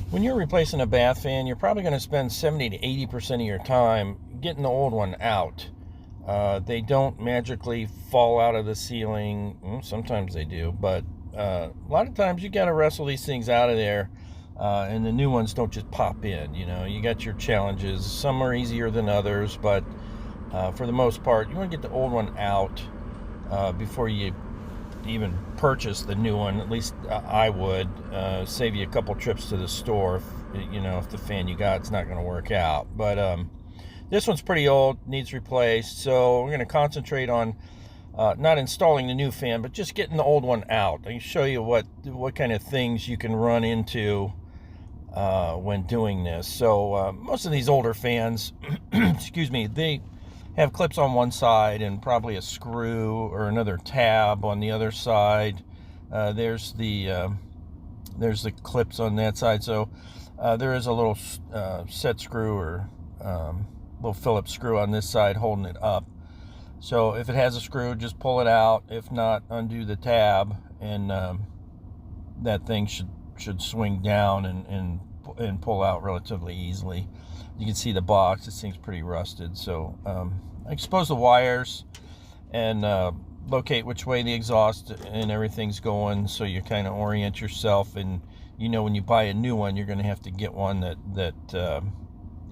When you're replacing a bath fan, you're probably going to spend 70 to 80% of your time getting the old one out. They don't magically fall out of the ceiling. Sometimes they do, but a lot of times you got to wrestle these things out of there, and the new ones don't just pop in. You got your challenges. Some are easier than others, but for the most part, you want to get the old one out before you even purchase the new one. At least I would save you a couple trips to the store if the fan you got is not going to work out. But this one's pretty old, needs replaced, so we're going to concentrate on not installing the new fan, but just getting the old one out. I can show you what kind of things you can run into when doing this. So most of these older fans excuse me, they have clips on one side and probably a screw or another tab on the other side. There's the clips on that side. So there is a little set screw or little Phillips screw on this side holding it up. So if it has a screw, just pull it out. If not, undo the tab, and that thing should swing down and pull out relatively easily. You can see the box. This thing's pretty rusted. So expose the wires and locate which way the exhaust and everything's going, so you kind of orient yourself. And when you buy a new one, you're going to have to get one that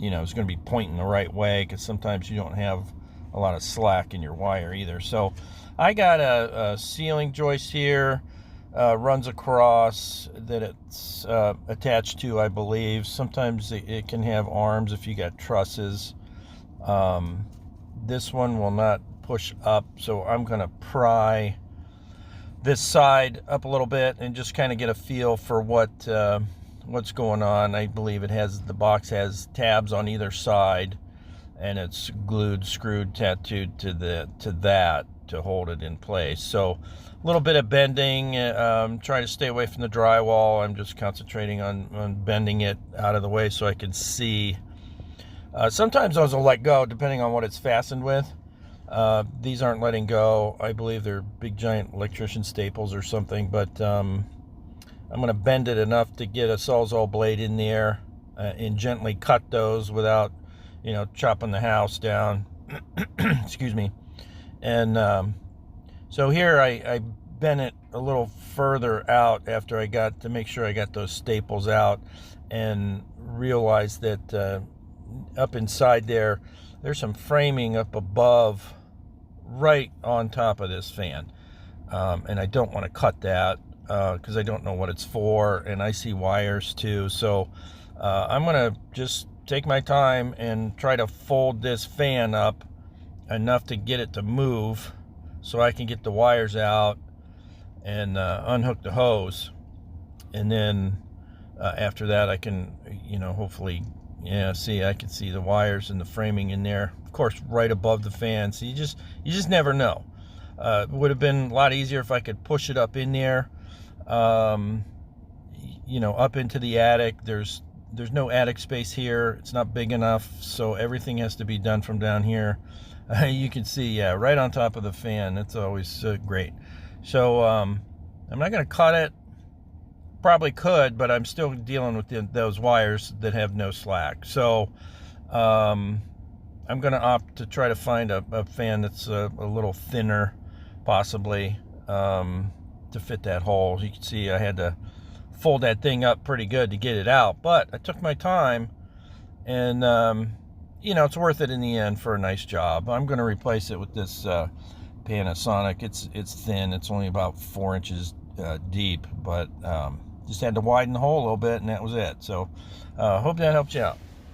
is going to be pointing the right way, because sometimes you don't have a lot of slack in your wire either. So I got a ceiling joist here, runs across, that it's attached to, I believe. Sometimes it can have arms if you got trusses. This one will not push up, so I'm going to pry this side up a little bit and just kind of get a feel for what's going on. I believe the box has tabs on either side, and it's glued, screwed, tattooed to that to hold it in place. So a little bit of bending. Try to stay away from the drywall. I'm just concentrating on bending it out of the way so I can see. Sometimes those will let go depending on what it's fastened with. These aren't letting go. I believe they're big giant electrician staples or something, but I'm going to bend it enough to get a Sawzall blade in there and gently cut those without chopping the house down. Excuse me. And so here I bent it a little further out after I got to make sure I got those staples out, and realized that up inside there's some framing up above, right on top of this fan, and I don't want to cut that because I don't know what it's for, and I see wires too. So I'm gonna just take my time and try to fold this fan up enough to get it to move, so I can get the wires out and unhook the hose, and then after that I can hopefully, I can see the wires and the framing in there, of course, right above the fan. So you just never know. It would have been a lot easier if I could push it up in there, up into the attic. There's no attic space here. It's not big enough, so everything has to be done from down here. You can see, right on top of the fan. That's always great. So I'm not going to cut it. Probably could, but I'm still dealing with those wires that have no slack. So I'm going to opt to try to find a fan that's a little thinner, possibly, to fit that hole. You can see I had to fold that thing up pretty good to get it out, but I took my time, and it's worth it in the end for a nice job. I'm going to replace it with this Panasonic. It's thin. It's only about 4 inches deep, but just had to widen the hole a little bit, and that was it. So hope that helps you out.